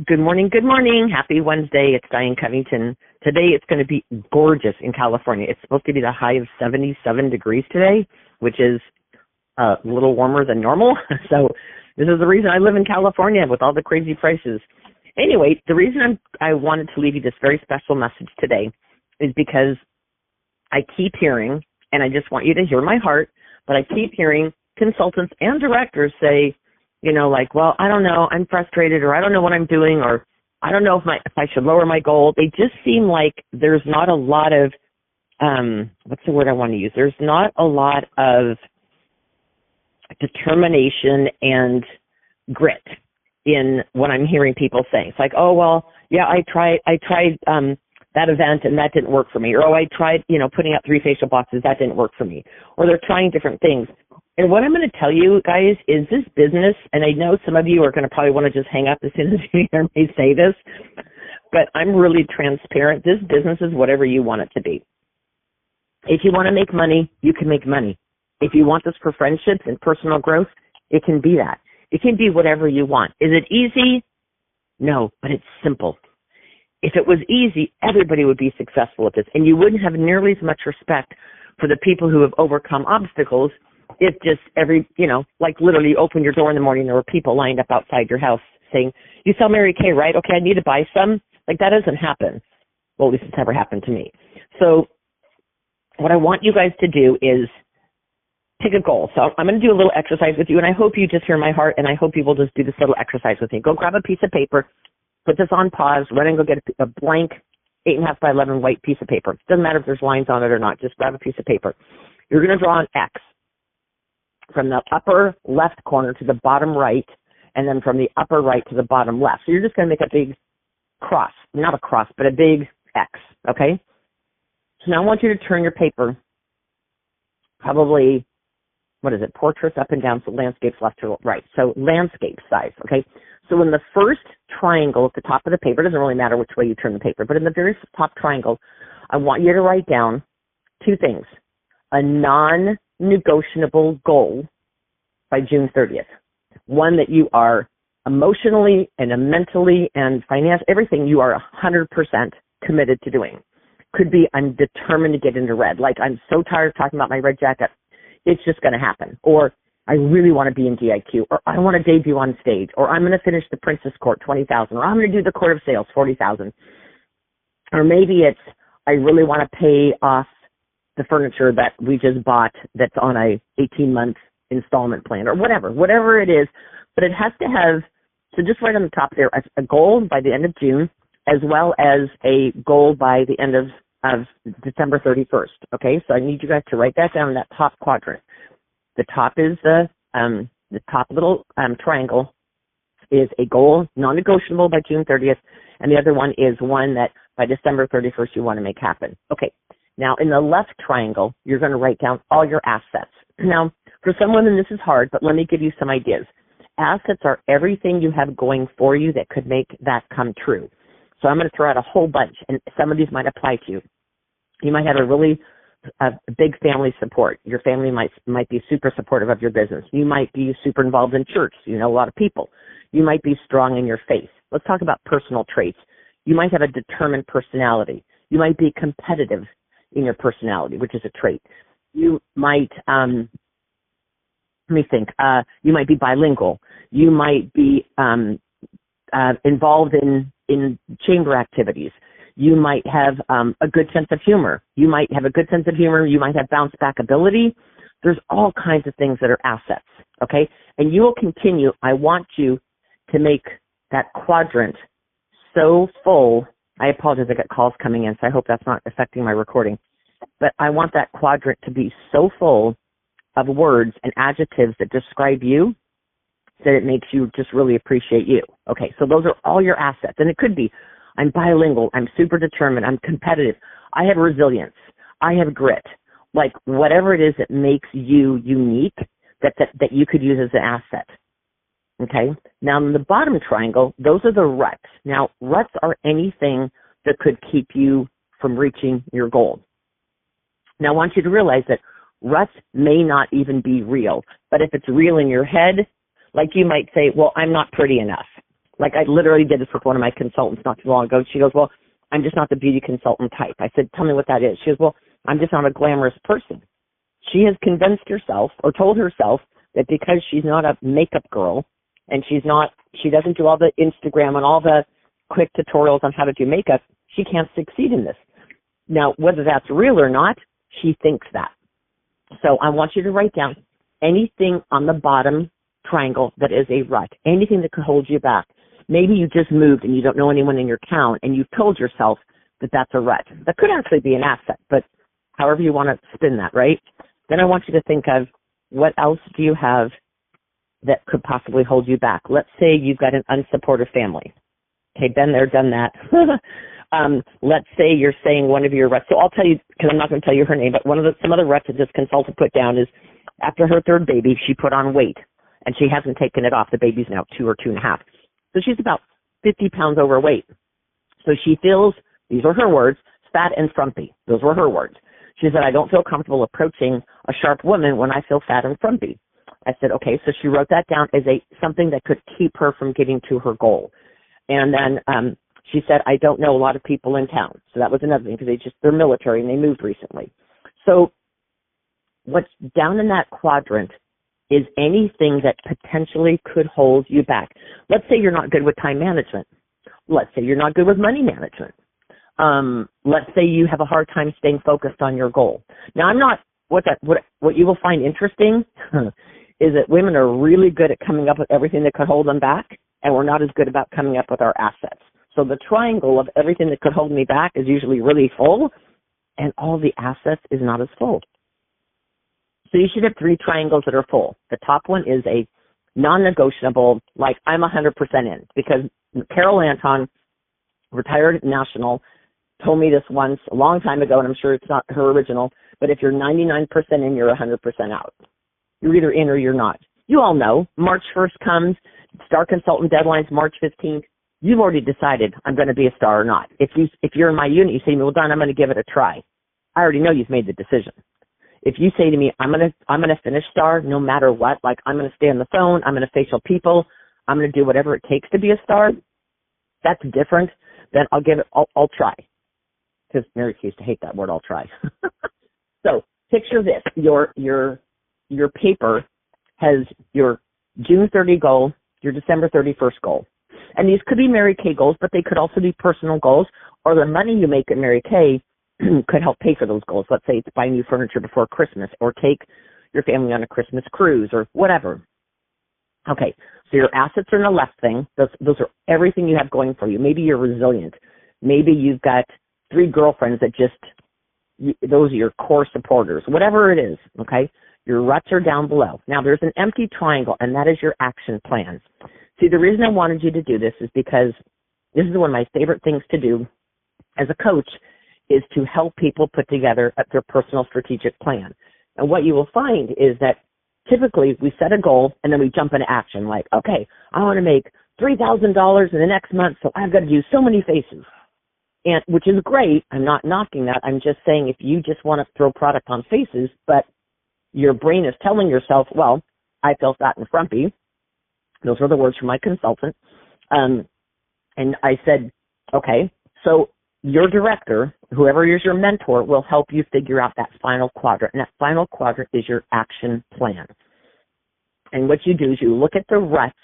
Good morning. Good morning. Happy Wednesday. It's Diane Covington. Today it's going to be gorgeous in California. It's supposed to be the high of 77 degrees today, which is a little warmer than normal. So this is the reason I live in California with all the crazy prices. Anyway, the reason I wanted to leave you this very special message today is because I keep hearing, and I just want you to hear my heart, but I keep hearing consultants and directors say, like, well, I don't know, I'm frustrated, or I don't know what I'm doing, or I don't know if I should lower my goal. They just seem like there's not a lot of, what's the word I want to use? There's not a lot of determination and grit in what I'm hearing people say. It's like, oh, well, yeah, I tried that event and that didn't work for me. Or, oh, I tried, putting out 3 facial boxes, that didn't work for me. Or they're trying different things. And what I'm going to tell you guys is this business, and I know some of you are going to probably want to just hang up as soon as you hear me say this, but I'm really transparent. This business is whatever you want it to be. If you want to make money, you can make money. If you want this for friendships and personal growth, it can be that. It can be whatever you want. Is it easy? No, but it's simple. If it was easy, everybody would be successful at this, and you wouldn't have nearly as much respect for the people who have overcome obstacles. If just like literally you open your door in the morning, there were people lined up outside your house saying, you sell Mary Kay, right? Okay, I need to buy some. Like, that doesn't happen. Well, at least it's never happened to me. So what I want you guys to do is pick a goal. So I'm going to do a little exercise with you, and I hope you just hear my heart, and I hope you will just do this little exercise with me. Go grab a piece of paper, put this on pause, run and go get a blank 8.5 by 11 white piece of paper. It doesn't matter if there's lines on it or not. Just grab a piece of paper. You're going to draw an X from the upper left corner to the bottom right, and then from the upper right to the bottom left. So you're just going to make a big cross, not a cross, but a big X, okay? So now I want you to turn your paper, probably, portraits up and down, so landscapes left to right. So landscape size, okay? So in the first triangle at the top of the paper, it doesn't really matter which way you turn the paper, but in the very top triangle, I want you to write down 2 things. A non-negotiable goal by June 30th. One that you are emotionally and mentally and financially, everything you are 100% committed to doing. Could be, I'm determined to get into red. Like, I'm so tired of talking about my red jacket. It's just going to happen. Or I really want to be in DIQ. Or I want to debut on stage. Or I'm going to finish the Princess Court, 20,000. Or I'm going to do the Court of Sales, 40,000. Or maybe it's, I really want to pay off the furniture that we just bought that's on a 18-month installment plan, or whatever it is. But it has to have, so just right on the top there, a goal by the end of June, as well as a goal by the end of December 31st. Okay, so I need you guys to write that down in that top quadrant. The top is the top little triangle is a goal, non-negotiable by June 30th, and the other one is one that by December 31st you want to make happen. Okay. Now, in the left triangle, you're going to write down all your assets. Now, for some women, this is hard, but let me give you some ideas. Assets are everything you have going for you that could make that come true. So I'm going to throw out a whole bunch, and some of these might apply to you. You might have a really big family support. Your family might be super supportive of your business. You might be super involved in church. You know a lot of people. You might be strong in your faith. Let's talk about personal traits. You might have a determined personality. You might be competitive in your personality, which is a trait. You might, you might be bilingual. You might be involved in chamber activities. You might have a good sense of humor. You might have a good sense of humor. You might have bounce back ability. There's all kinds of things that are assets, okay? And you will continue. I want you to make that quadrant so full. I apologize, I got calls coming in, so I hope that's not affecting my recording. But I want that quadrant to be so full of words and adjectives that describe you that it makes you just really appreciate you. Okay, so those are all your assets. And it could be, I'm bilingual, I'm super determined, I'm competitive, I have resilience, I have grit. Like, whatever it is that makes you unique that you could use as an asset. Okay, now in the bottom triangle, those are the ruts. Now, ruts are anything that could keep you from reaching your goal. Now, I want you to realize that ruts may not even be real, but if it's real in your head, like you might say, well, I'm not pretty enough. Like I literally did this with one of my consultants not too long ago. She goes, well, I'm just not the beauty consultant type. I said, tell me what that is. She goes, well, I'm just not a glamorous person. She has convinced herself or told herself that because she's not a makeup girl and she doesn't do all the Instagram and all the quick tutorials on how to do makeup, she can't succeed in this. Now, whether that's real or not, she thinks that. So I want you to write down anything on the bottom triangle that is a rut, anything that could hold you back. Maybe you just moved and you don't know anyone in your town and you've told yourself that that's a rut. That could actually be an asset, but however you want to spin that, right? Then I want you to think of what else do you have that could possibly hold you back. Let's say you've got an unsupportive family. Okay, been there, done that. Let's say you're saying one of your ruts. So I'll tell you, because I'm not going to tell you her name, but some other ruts that this consultant put down is after her third baby, she put on weight, and she hasn't taken it off. The baby's now 2 or 2.5. So she's about 50 pounds overweight. So she feels, these are her words, fat and frumpy. Those were her words. She said, I don't feel comfortable approaching a sharp woman when I feel fat and frumpy. I said, okay, so she wrote that down as something that could keep her from getting to her goal. And then she said, I don't know a lot of people in town. So that was another thing because they're military and they moved recently. So what's down in that quadrant is anything that potentially could hold you back. Let's say you're not good with time management. Let's say you're not good with money management. Let's say you have a hard time staying focused on your goal. Now, what you will find interesting is that women are really good at coming up with everything that could hold them back, and we're not as good about coming up with our assets. So the triangle of everything that could hold me back is usually really full, and all the assets is not as full. So you should have 3 triangles that are full. The top one is a non-negotiable, like I'm 100% in, because Carol Anton, retired national, told me this once a long time ago, and I'm sure it's not her original, but if you're 99% in, you're 100% out. You're either in or you're not. You all know March 1st comes, Star Consultant deadline's March 15th. You've already decided I'm going to be a star or not. If you're in my unit, you say to me, well, Don, I'm going to give it a try. I already know you've made the decision. If you say to me, I'm going to finish star no matter what, like I'm going to stay on the phone, I'm going to facial people, I'm going to do whatever it takes to be a star, that's different. Then I'll try. Because Mary used to hate that word, I'll try. So picture this. Your paper has your June 30 goal, your December 31st goal. And these could be Mary Kay goals, but they could also be personal goals, or the money you make at Mary Kay could help pay for those goals. Let's say it's buy new furniture before Christmas, or take your family on a Christmas cruise, or whatever. Okay, so your assets are in the left thing. Those are everything you have going for you. Maybe you're resilient. Maybe you've got 3 girlfriends that those are your core supporters, whatever it is, okay? Your ruts are down below. Now, there's an empty triangle, and that is your action plans. See, the reason I wanted you to do this is because this is one of my favorite things to do as a coach is to help people put together their personal strategic plan. And what you will find is that typically we set a goal and then we jump into action like, okay, I want to make $3,000 in the next month, so I've got to do so many faces. And which is great. I'm not knocking that. I'm just saying if you just want to throw product on faces, but your brain is telling yourself, well, I feel fat and frumpy. Those were the words from my consultant. And I said, okay, so your director, whoever is your mentor, will help you figure out that final quadrant. And that final quadrant is your action plan. And what you do is you look at the ruts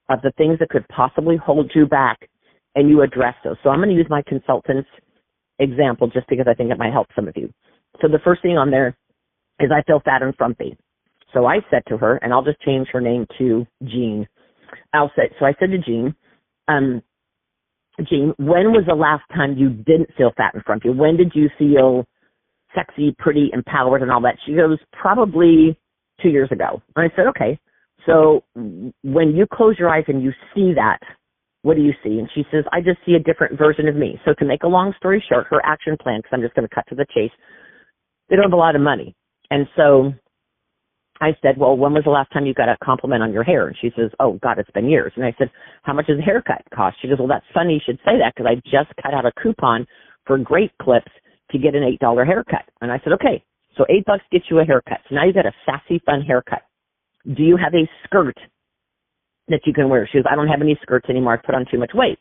of the things that could possibly hold you back, and you address those. So I'm going to use my consultant's example just because I think it might help some of you. So the first thing on there is I feel fat and frumpy. So I said to her, and I'll just change her name to Jean. So I said to Jean, Jean, when was the last time you didn't feel fat and frumpy? When did you feel sexy, pretty, empowered, and all that? She goes, probably 2 years ago. And I said, okay. So when you close your eyes and you see that, what do you see? And she says, I just see a different version of me. So to make a long story short, her action plan, because I'm just going to cut to the chase, they don't have a lot of money. And so I said, well, when was the last time you got a compliment on your hair? And she says, oh, God, it's been years. And I said, how much does a haircut cost? She goes, well, that's funny you should say that because I just cut out a coupon for Great Clips to get an $8 haircut. And I said, okay, so $8 gets you a haircut. So now you got a sassy, fun haircut. Do you have a skirt that you can wear. She goes, I don't have any skirts anymore. I've put on too much weight.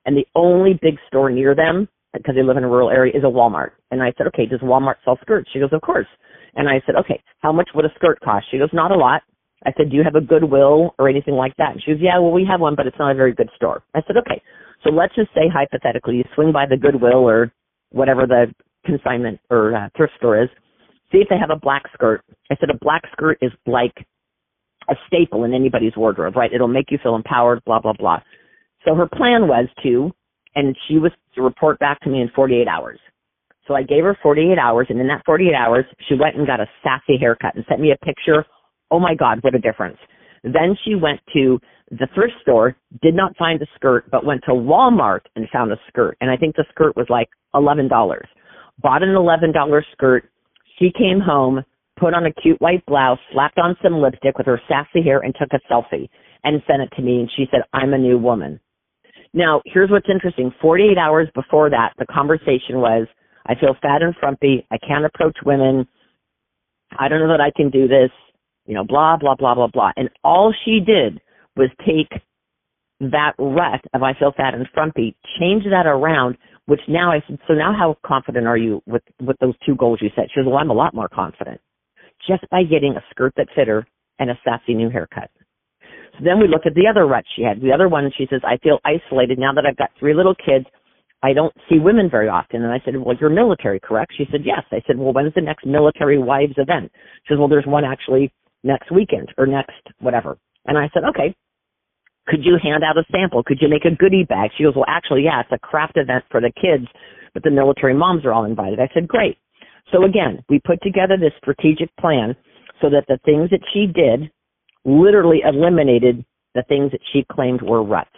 And the only big store near them, because they live in a rural area, is a Walmart. And I said, okay, does Walmart sell skirts? She goes, of course. And I said, okay, how much would a skirt cost? She goes, not a lot. I said, do you have a Goodwill or anything like that? And she goes, yeah, well, we have one, but it's not a very good store. I said, okay, so let's just say hypothetically you swing by the Goodwill or whatever the consignment or thrift store is, see if they have a black skirt. I said, a black skirt is like a staple in anybody's wardrobe, right? It'll make you feel empowered, blah, blah, blah. So her plan was and she was to report back to me in 48 hours. So I gave her 48 hours, and in that 48 hours, she went and got a sassy haircut and sent me a picture. Oh, my God, what a difference. Then she went to the thrift store, did not find a skirt, but went to Walmart and found a skirt. And I think the skirt was like $11. Bought an $11 skirt. She came home, put on a cute white blouse, slapped on some lipstick with her sassy hair, and took a selfie and sent it to me. And she said, I'm a new woman. Now, here's what's interesting. 48 hours before that, the conversation was, I feel fat and frumpy. I can't approach women. I don't know that I can do this. Blah, blah, blah, blah, blah. And all she did was take that rut of I feel fat and frumpy, change that around, which now I said, so now how confident are you with those two goals you set? She goes, well, I'm a lot more confident just by getting a skirt that fit her and a sassy new haircut. So then we looked at the other rut she had. The other one, she says, I feel isolated now that I've got 3 little kids. I don't see women very often. And I said, well, you're military, correct? She said, yes. I said, well, when's the next military wives event? She says, well, there's one actually next weekend or next whatever. And I said, okay, could you hand out a sample? Could you make a goodie bag? She goes, well, actually, yeah, it's a craft event for the kids, but the military moms are all invited. I said, great. So again, we put together this strategic plan so that the things that she did literally eliminated the things that she claimed were ruts.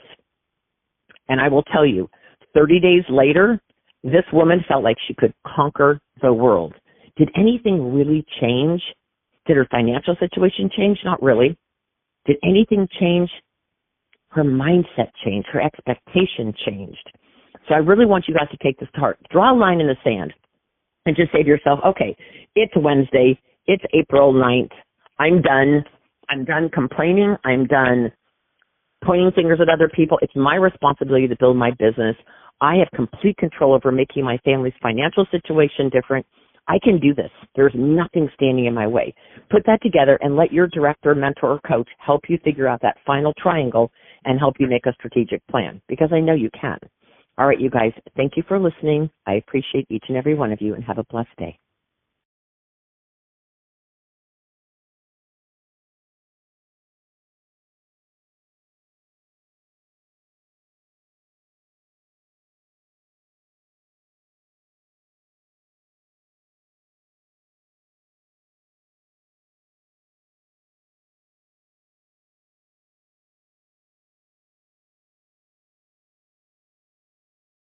And I will tell you, 30 days later, this woman felt like she could conquer the world. Did anything really change? Did her financial situation change? Not really. Did anything change? Her mindset changed. Her expectation changed. So I really want you guys to take this to heart. Draw a line in the sand and just say to yourself, okay, it's Wednesday. It's April 9th. I'm done. I'm done complaining. I'm done pointing fingers at other people. It's my responsibility to build my business. I have complete control over making my family's financial situation different. I can do this. There's nothing standing in my way. Put that together and let your director, mentor, or coach help you figure out that final triangle and help you make a strategic plan, because I know you can. All right, you guys, thank you for listening. I appreciate each and every one of you, and have a blessed day.